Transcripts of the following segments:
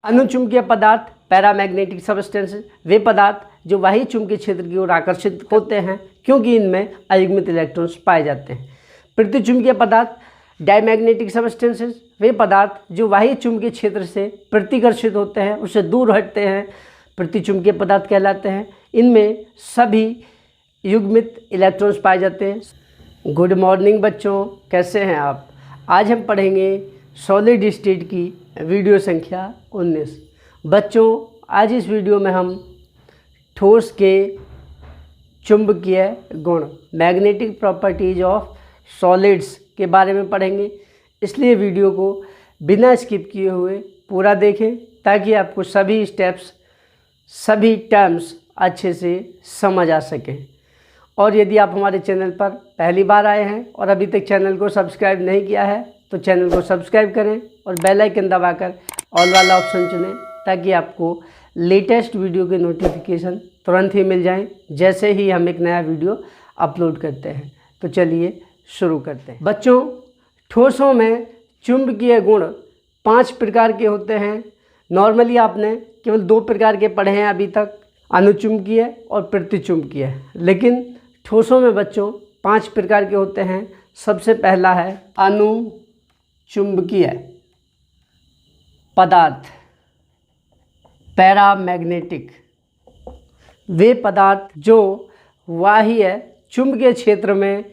अनुचुंबकीय पदार्थ paramagnetic substances वे पदार्थ जो बाह्य चुंबकीय क्षेत्र की ओर आकर्षित होते हैं क्योंकि इनमें अयुग्मित इलेक्ट्रॉन्स पाए जाते हैं। प्रतिचुंबकीय पदार्थ डायमैग्नेटिक सब्सटेंसेस वे पदार्थ जो बाह्य चुंबकीय क्षेत्र से प्रतिकर्षित होते हैं, उससे दूर हटते हैं, प्रतिचुंबकीय पदार्थ कहलाते हैं। इनमें सभी युग्मित इलेक्ट्रॉन्स पाए जाते हैं। गुड मॉर्निंग बच्चों, कैसे हैं आप? आज हम पढ़ेंगे सॉलिड स्टेट की वीडियो संख्या 19। बच्चों, आज इस वीडियो में हम ठोस के चुंबकीय गुण मैग्नेटिक प्रॉपर्टीज ऑफ सॉलिड्स के बारे में पढ़ेंगे। इसलिए वीडियो को बिना स्किप किए हुए पूरा देखें ताकि आपको सभी स्टेप्स, सभी टर्म्स अच्छे से समझ आ सकें। और यदि आप हमारे चैनल पर पहली बार आए हैं और अभी तक चैनल को सब्सक्राइब नहीं किया है तो चैनल को सब्सक्राइब करें और बेल आइकन दबाकर ऑल वाला ऑप्शन चुनें ताकि आपको लेटेस्ट वीडियो के नोटिफिकेशन तुरंत ही मिल जाएं जैसे ही हम एक नया वीडियो अपलोड करते हैं। तो चलिए शुरू करते हैं। बच्चों, ठोसों में चुंबकीय गुण 5 प्रकार के होते हैं। नॉर्मली आपने केवल 2 प्रकार के पढ़े हैं अभी तक, अनुचुंबकीय और प्रतिचुंबकीय। लेकिन ठोसों में बच्चों 5 प्रकार के होते हैं। सबसे पहला है अनुचुंबकीय पदार्थ पैरामैग्नेटिक। वे पदार्थ जो बाह्य चुंबकीय क्षेत्र में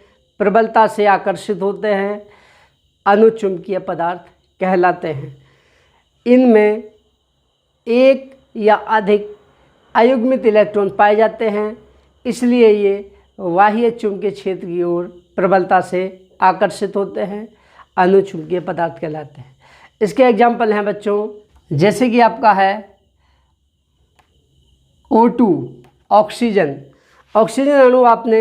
प्रबलता से आकर्षित होते हैं अनुचुंबकीय पदार्थ कहलाते हैं। इनमें एक या अधिक अयुग्मित इलेक्ट्रॉन पाए जाते हैं, इसलिए ये बाह्य चुंबकीय क्षेत्र की ओर प्रबलता से आकर्षित होते हैं, अनुचुंबकीय पदार्थ कहलाते हैं। इसके एग्जाम्पल हैं बच्चों, जैसे कि आपका है O2 ऑक्सीजन। ऑक्सीजन अणु आपने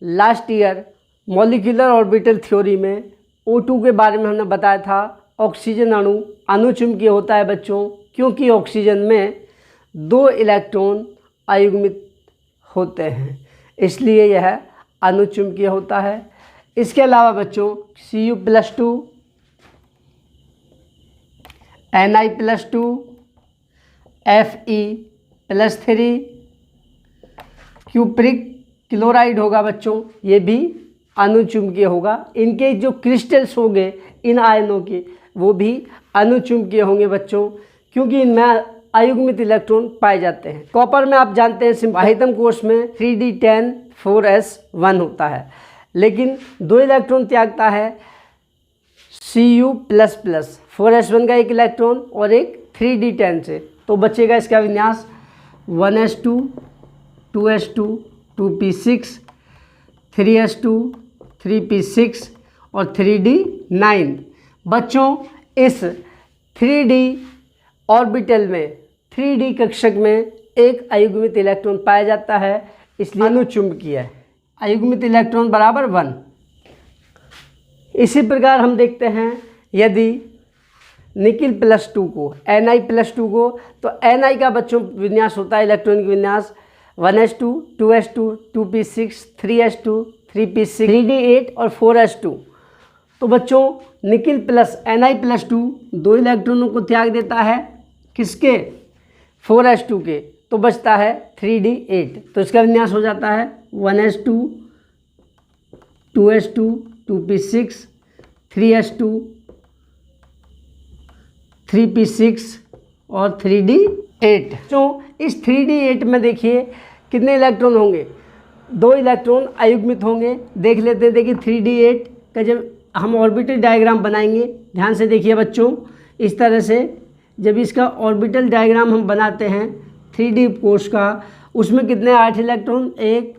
last year molecular orbital theory में O2 के बारे में हमने बताया था। ऑक्सीजन अणु अनुचुंबकीय होता है बच्चों क्योंकि ऑक्सीजन में 2 इलेक्ट्रॉन अयुग्मित होते हैं, इसलिए यह अनुचुंबकीय होता है। इसके अलावा बच्चों Cu+2 Ni+2 Fe+3 cupric chloride होगा बच्चों, ये भी अनुचुंबकीय होगा। इनके जो क्रिस्टल्स होंगे इन आयनों के वो भी अनुचुंबकीय होंगे बच्चों क्योंकि इनमें अयुग्मित इलेक्ट्रॉन पाए जाते हैं। कॉपर में आप जानते हैं बाह्यतम कोष में 3d10 4s1 होता है, लेकिन 2 इलेक्ट्रॉन त्यागता है Cu++, 4s1 का 1 इलेक्ट्रॉन और एक 3d10 से, तो बचेगा इसका विन्यास 1s2 2s2 2p6 3s2 3p6 और 3d9। बच्चों, इस 3d ऑर्बिटल में 3d कक्षक में एक अयुग्मित इलेक्ट्रॉन पाया जाता है, इसलिए अनुचुंबकीय है। अयुग्मित इलेक्ट्रॉन बराबर 1। इसी प्रकार हम देखते हैं यदि Ni+2 को Ni+2 को, तो Ni का बच्चों विन्यास होता है, इलेक्ट्रॉनिक विन्यास 1s2 2s2 2p6 3s2 3p6 3d8 और 4s2। तो बच्चों Ni+2 2 इलेक्ट्रॉनों को त्याग देता है, किसके? 4s2 के, तो बचता है 3d8। तो इसका विन्यास हो जाता है 1s2 2s2 2p6 3s2 3p6 और 3d8। तो इस 3d8 में देखिए कितने इलेक्ट्रॉन होंगे? 2 इलेक्ट्रॉन अयुग्मित होंगे। देख लेते हैं। देखिए 3d8 का जब हम ऑर्बिटल डायग्राम बनाएंगे, ध्यान से देखिए बच्चों, इस तरह से जब इसका ऑर्बिटल डायग्राम हम बनाते हैं 3d कोष का, उसमें कितने 8 इलेक्ट्रॉन? 1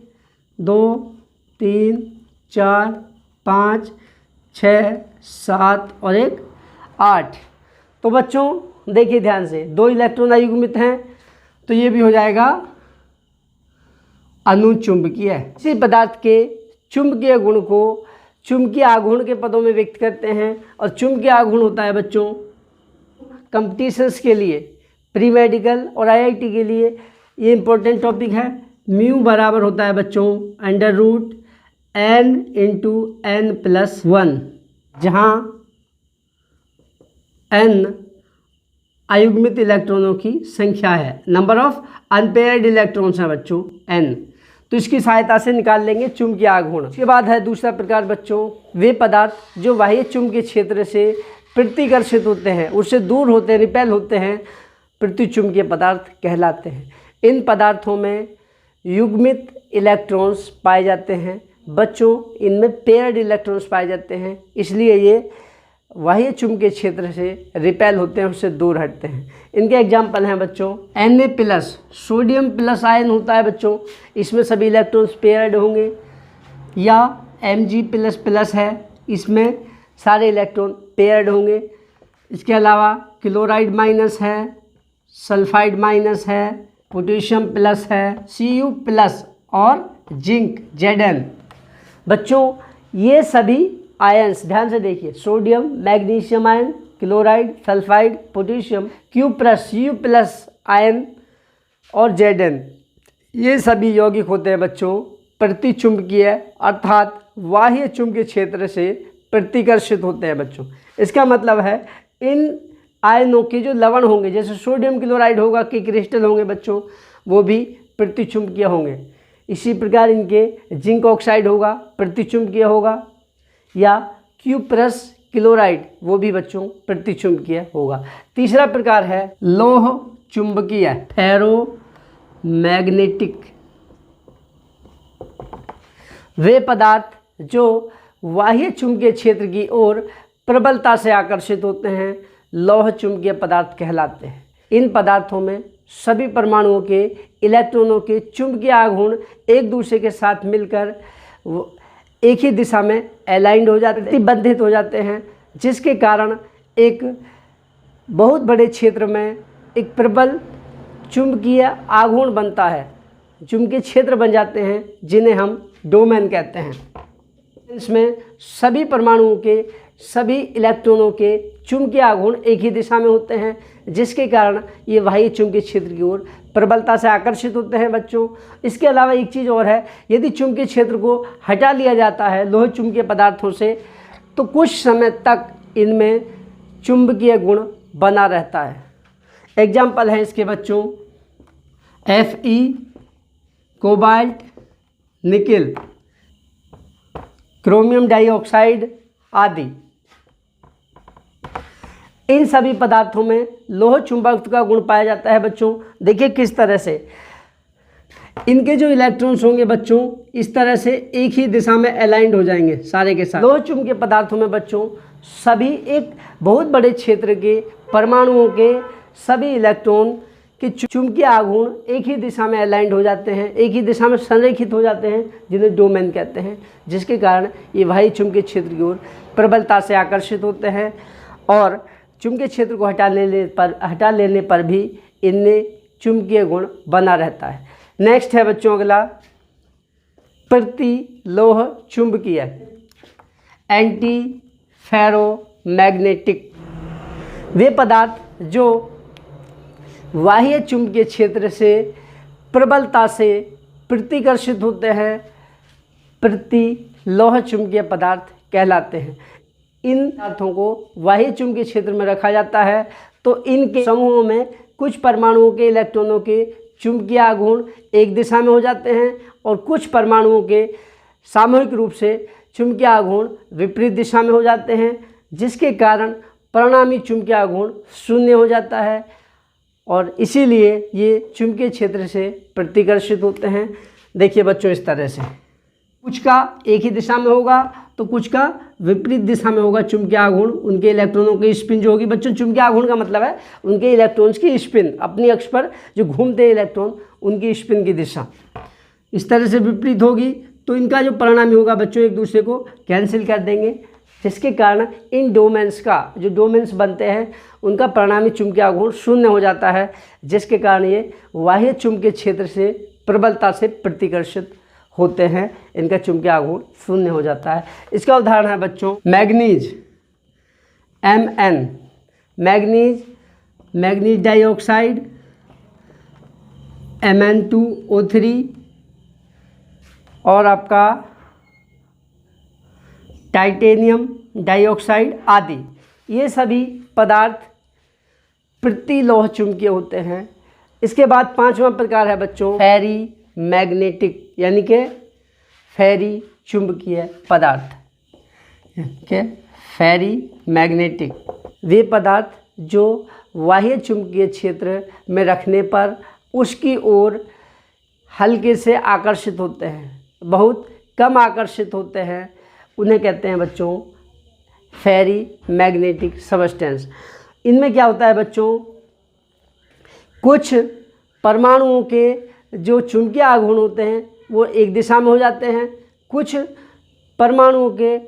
2 3 4 5 6 7 और 1 8। तो बच्चों देखिए ध्यान से, 2 इलेक्ट्रॉन अयुग्मित हैं, तो ये भी हो जाएगा अनुचुंबकीय। इसी पदार्थ के चुंबकीय गुण को चुंबकीय आघूर्ण के पदों में व्यक्त करते हैं। और चुंबकीय आघूर्ण होता है बच्चों कंपटीशंस के लिए, प्री मेडिकल और IIT के लिए ये इंपॉर्टेंट टॉपिक है। म्यू बराबर होता है बच्चों √n × n+1, जहाँ n अयुग्मित इलेक्ट्रॉनों की संख्या है। नंबर ऑफ अनपेयर्ड इलेक्ट्रॉन्स हैं बच्चों n। तो इसकी सहायता से निकाल लेंगे चुंबकीय आघूर्ण। इसके बाद है दूसरा प्रकार बच्चों, वे पदार्थ जो बाह्य चुंबकीय क्षेत्र से प्रतिकर्षित होते हैं, उससे दूर होते हैं, रिपेल होते हैं, प्रतिचुंबकीय पदार्थ कहलाते हैं। इन पदार्थों में युग्मित इलेक्ट्रॉन्स पाए जाते हैं बच्चों, इनमें पेयर्ड इलेक्ट्रॉन्स पाए जाते हैं, इसलिए ये बाह्य चुंबकीय क्षेत्र से रिपेल होते हैं, उससे दूर हटते हैं। इनके एग्जाम्पल हैं बच्चों Na+, सोडियम प्लस आयन होता है बच्चों, इसमें सभी इलेक्ट्रॉन्स पेयर्ड होंगे, या Mg++ है, इसमें सारे इलेक्ट्रॉन पेयर्ड होंगे। इसके अलावा क्लोराइड माइनस है, सल्फाइड माइनस है, पोटेशियम प्लस है, Cu+ और जिंक Zn। बच्चों ये सभी आयन्स ध्यान से देखिए, sodium, magnesium ion, chloride, sulphide, potassium, Q+, Cu+ ion और Zn, ये सभी यौगिक होते हैं बच्चों प्रतिचुंबकीय, अर्थात बाह्य चुंबकीय क्षेत्र से प्रतिकर्षित होते हैं बच्चों। इसका मतलब है इन आयनों के जो लवण होंगे, जैसे सोडियम क्लोराइड होगा कि क्रिस्टल होंगे बच्चों, वो भी प्रतिचुंबकीय होंगे। इसी प्रकार इनके जिंक ऑक्साइड होगा, प्रतिचुंबकीय होगा, या Q+ क्लोराइड, वो भी बच्चों प्रतिचुंबकीय होगा। तीसरा प्रकार है लोह चुंबकीय, फेरोमैग्नेटिक। वे पदार्थ जो बाह्य चुंबकीय क्षेत्र की ओर प्रबलता से आकर्षित होते हैं, लौह चुंबकीय पदार्थ कहलाते हैं। इन पदार्थों में सभी परमाणुओं के इलेक्ट्रॉनों के चुंबकीय आघूर्ण एक दूसरे के साथ मिलकर एक ही दिशा में अलाइंड हो जाते हैं, प्रतिबंधित हो जाते हैं, जिसके कारण एक बहुत बड़े क्षेत्र में एक प्रबल चुंबकीय आघूर्ण बनता है, चुंबकीय क्षेत्र बन जाते हैं, जिन्हें हम डोमेन कहते हैं। इसमें सभी परमाणुओं के सभी इलेक्ट्रॉनों के चुंबकीय आघूर्ण एक ही दिशा में होते हैं, जिसके कारण ये बाह्य चुंबकीय क्षेत्र की ओर प्रबलता से आकर्षित होते हैं बच्चों। इसके अलावा एक चीज़ और है, यदि चुंबकीय क्षेत्र को हटा लिया जाता है लोह चुंबकीय पदार्थों से, तो कुछ समय तक इनमें चुंबकीय गुण बना रहता है। एग्जाम्पल हैं इसके बच्चों Fe, cobalt, nickel, chromium dioxide आदि। इन सभी पदार्थों में लोह चुंबकत्व का गुण पाया जाता है बच्चों। देखिए किस तरह से इनके जो इलेक्ट्रॉन्स होंगे बच्चों, इस तरह से एक ही दिशा में अलाइंड हो जाएंगे सारे के सारे। लोह चुंबकीय पदार्थों में बच्चों सभी एक बहुत बड़े क्षेत्र के परमाणुओं के सभी इलेक्ट्रॉन के चुंबकीय आघूर्ण एक ही दिशा में अलाइंड हो जाते हैं, एक ही दिशा में संरेखित हो जाते हैं, जिन्हें डोमेन कहते हैं, जिसके कारण ये बाह्य चुंबकीय क्षेत्र की ओर प्रबलता से आकर्षित होते हैं। और चुंबकीय क्षेत्र को हटा लेने पर भी इनमें चुंबकीय गुण बना रहता है। नेक्स्ट है बच्चों अगला प्रतिलोह चुंबकीय, एंटी फेरोमैग्नेटिक। वे पदार्थ जो बाह्य चुंबकीय क्षेत्र से प्रबलता से प्रतिकर्षित होते हैं, प्रतिलोह चुंबकीय पदार्थ कहलाते हैं। इन पदार्थों को बाह्य चुंबकीय क्षेत्र में रखा जाता है, तो इनके समूहों में कुछ परमाणुओं के इलेक्ट्रॉनों के चुंबकीय आघूर्ण एक दिशा में हो जाते हैं, और कुछ परमाणुओं के सामूहिक रूप से चुंबकीय आघूर्ण विपरीत दिशा में हो जाते हैं, जिसके कारण परिणामी चुंबकीय आघूर्ण शून्य हो जाता है, और इसीलिए ये चुंबकीय क्षेत्र से प्रतिकर्षित होते हैं। देखिए बच्चों इस तरह से कुछ का एक ही दिशा में होगा तो कुछ का विपरीत दिशा में होगा चुंबकीय आघूर्ण। उनके इलेक्ट्रॉनों की स्पिन जो होगी बच्चों, चुंबकीय आघूर्ण का मतलब है उनके इलेक्ट्रॉन्स की स्पिन, अपनी अक्ष पर जो घूमते हैं इलेक्ट्रॉन, उनकी स्पिन की दिशा इस तरह से विपरीत होगी, तो इनका जो परिणामी होगा बच्चों एक दूसरे को कैंसिल कर देंगे, जिसके कारण इन डोमेन्स का जो डोमेन्स बनते हैं उनका परिणामी चुंबकीय आघूर्ण शून्य हो जाता है, जिसके कारण ये बाह्य चुंबकीय क्षेत्र से प्रबलता से प्रतिकर्षित होते हैं, इनका चुंबकीय आघूर्ण शून्य हो जाता है। इसका उदाहरण है बच्चों manganese, Mn, manganese dioxide, Mn2O3, और आपका टाइटेनियम डाइऑक्साइड आदि। ये सभी पदार्थ प्रतिलोह चुंबकीय होते हैं। इसके बाद 5वां प्रकार है बच्चों फेरी मैग्नेटिक, यानी कि फेरी चुंबकीय पदार्थ के फेरी मैग्नेटिक, वे पदार्थ जो बाह्य चुंबकीय क्षेत्र में रखने पर उसकी ओर हल्के से आकर्षित होते हैं, बहुत कम आकर्षित होते हैं, उन्हें कहते हैं बच्चों फेरी मैग्नेटिक सबस्टेंस। इनमें क्या होता है बच्चों, कुछ परमाणुओं के जो चुंबकीय आघूर्ण होते हैं वो एक दिशा में हो जाते हैं, कुछ परमाणुओं के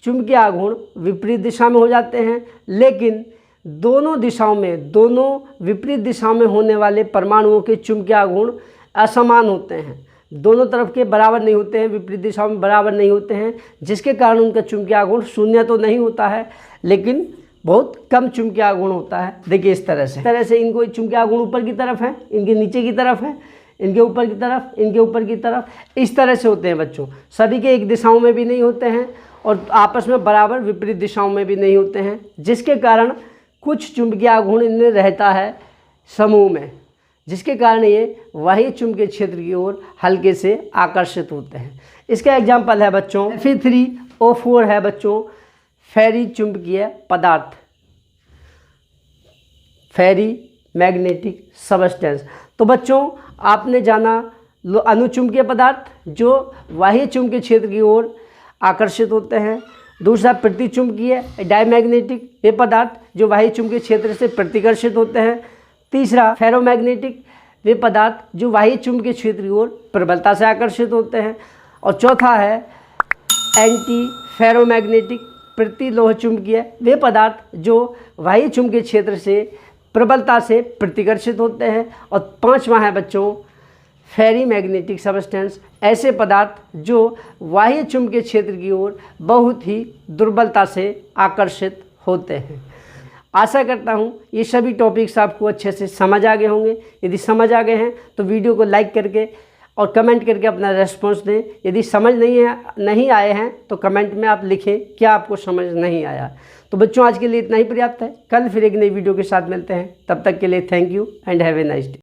चुंबकीय आघूर्ण विपरीत दिशा में हो जाते हैं। लेकिन दोनों दिशाओं में, दोनों विपरीत दिशा में होने वाले परमाणुओं के चुंबकीय आघूर्ण असमान होते हैं, दोनों तरफ के बराबर नहीं होते हैं, विपरीत दिशाओं में बराबर नहीं होते हैं, जिसके कारण उनका चुंबकीय आघूर्ण शून्य तो नहीं होता है लेकिन बहुत कम चुंबकीय आघूर्ण होता है। देखिए इस तरह से इनको चुंबकीय आघूर्ण ऊपर की तरफ है, इनके नीचे की तरफ है, इनके ऊपर की तरफ, इनके ऊपर की तरफ, इस तरह से होते हैं बच्चों। सभी के एक दिशाओं में भी नहीं होते हैं और आपस में बराबर विपरीत दिशाओं में भी नहीं होते हैं, जिसके कारण कुछ चुंबकीय आघूर्ण इनमें रहता है समूह में, जिसके कारण ये बाह्य चुंबकीय क्षेत्र की ओर हल्के से आकर्षित होते हैं। इसका एग्जाम्पल है बच्चों Fe3O4 है बच्चों फेरी चुंबकीय पदार्थ, फेरी मैग्नेटिक सबस्टेंस। तो बच्चों आपने जाना अनुचुंबकीय पदार्थ जो बाह्य चुंबकीय क्षेत्र की ओर आकर्षित होते हैं, दूसरा प्रतिचुंबकीय डायमैग्नेटिक, वे पदार्थ जो बाह्य चुंबकीय क्षेत्र से प्रतिकर्षित होते हैं, तीसरा फेरोमैग्नेटिक, वे पदार्थ जो बाह्य चुंबकीय क्षेत्र की ओर प्रबलता से आकर्षित होते हैं, और चौथा है एंटी फेरोमैग्नेटिक प्रतिलोह चुंबकीय, वे पदार्थ जो बाह्य चुंबकीय क्षेत्र से प्रबलता से प्रतिकर्षित होते हैं, और पांचवा है बच्चों फेरी मैग्नेटिक सबस्टेंस, ऐसे पदार्थ जो बाह्य चुंबकीय क्षेत्र की ओर बहुत ही दुर्बलता से आकर्षित होते हैं। आशा करता हूँ ये सभी टॉपिक्स आपको अच्छे से समझ आ गए होंगे। यदि समझ आ गए हैं तो वीडियो को लाइक करके और कमेंट करके अपना रेस्पॉन्स दें। यदि समझ नहीं आए हैं तो कमेंट में आप लिखें क्या आपको समझ नहीं आया। तो बच्चों आज के लिए इतना ही पर्याप्त है। कल फिर एक नई वीडियो के साथ मिलते हैं, तब तक के लिए thank you and have a nice day.